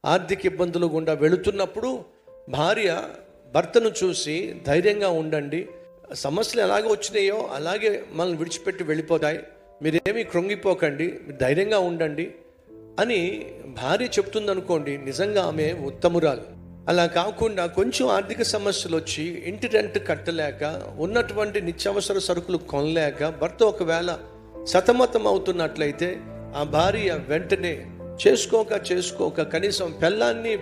ఆర్థిక ఇబ్బందులు గుండా వెళుతున్నప్పుడు భార్య భర్తను చూసి ధైర్యంగా ఉండండి, సమస్యలు ఎలాగ వచ్చినాయో అలాగే మనల్ని విడిచిపెట్టి వెళ్ళిపోతాయి, మీరేమీ కృంగిపోకండి, మీరు ధైర్యంగా ఉండండి అని భార్య చెప్తుందనుకోండి, నిజంగా ఆమె ఉత్తమురాలు. అలా కాకుండా కొంచెం ఆర్థిక సమస్యలు వచ్చి ఇంటి రెంట్ కట్టలేక, ఉన్నటువంటి నిత్యావసర సరుకులు కొనలేక భర్త ఒకవేళ సతమతం అవుతున్నట్లయితే ఆ భార్య వెంటనే చేసుకోక కనీసం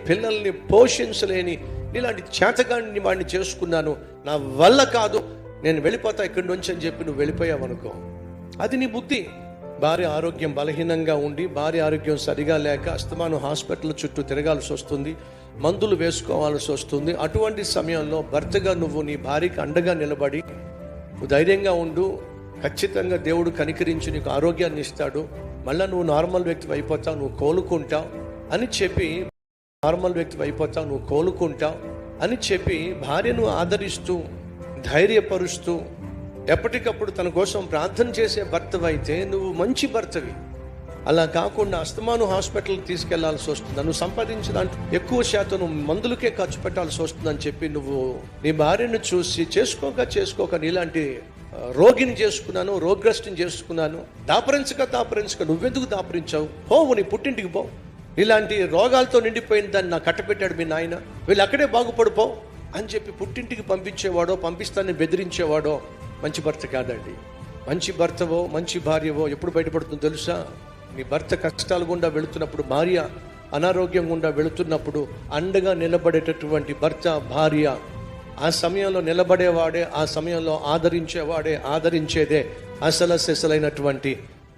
పిల్లల్ని పోషించలేని ఇలాంటి చేతగాడిని వాడిని చేసుకున్నాను, నా వల్ల కాదు, నేను వెళ్ళిపోతా ఇక్కడి నుంచి అని చెప్పి నువ్వు వెళ్ళిపోయావు అనుకో, అది నీ బుద్ధి. భార్య ఆరోగ్యం బలహీనంగా ఉండి, భార్య ఆరోగ్యం సరిగా లేక అస్తమానం హాస్పిటల్ చుట్టూ తిరగాల్సి వస్తుంది, మందులు వేసుకోవాల్సి వస్తుంది. అటువంటి సమయంలో భర్తగా నువ్వు నీ భార్యకి అండగా నిలబడి నువ్వు ధైర్యంగా ఉండు, ఖచ్చితంగా దేవుడు కనికరించి నీకు ఆరోగ్యాన్ని ఇస్తాడు, మళ్ళీ నువ్వు నార్మల్ వ్యక్తి అయిపోతావు, నువ్వు కోలుకుంటావు అని చెప్పి భార్యను ఆదరిస్తూ ధైర్యపరుస్తూ ఎప్పటికప్పుడు తన కోసం ప్రార్థన చేసే భర్తవైతే నువ్వు మంచి భర్తవి. అలా కాకుండా అస్తమాను హాస్పిటల్కి తీసుకెళ్లాల్సి వస్తుంది, నువ్వు సంపాదించిన దాంట్లో ఎక్కువ శాతం నువ్వు మందులకే ఖర్చు పెట్టాల్సి వస్తుందని చెప్పి నువ్వు నీ భార్యను చూసి చేసుకోక నీలాంటి రోగిని చేసుకున్నాను, రోగ్రస్టిని చేసుకున్నాను, దాపరించక నువ్వెందుకు దాపరించావు, పోవు నీ పుట్టింటికి పో, ఇలాంటి రోగాలతో నిండిపోయిన దాన్ని నాకు కట్టపెట్టాడు మీ నాయన, వీళ్ళు అక్కడే బాగుపడిపో అని చెప్పి పుట్టింటికి పంపించేవాడో, పంపిస్తానని బెదిరించేవాడో మంచి భర్త కాదండి. మంచి భర్తవో మంచి భార్యవో ఎప్పుడు బయటపడుతుందో తెలుసా? నీ భర్త కష్టాలు గుండా వెళుతున్నప్పుడు, భార్య అనారోగ్యం గుండా వెళుతున్నప్పుడు అండగా నిలబడేటటువంటి భర్త, భార్య ఆ సమయంలో నిలబడేవాడే, ఆ సమయంలో ఆదరించేవాడే, ఆదరించేదే అసలైనటువంటి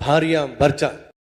భార్య భర్త.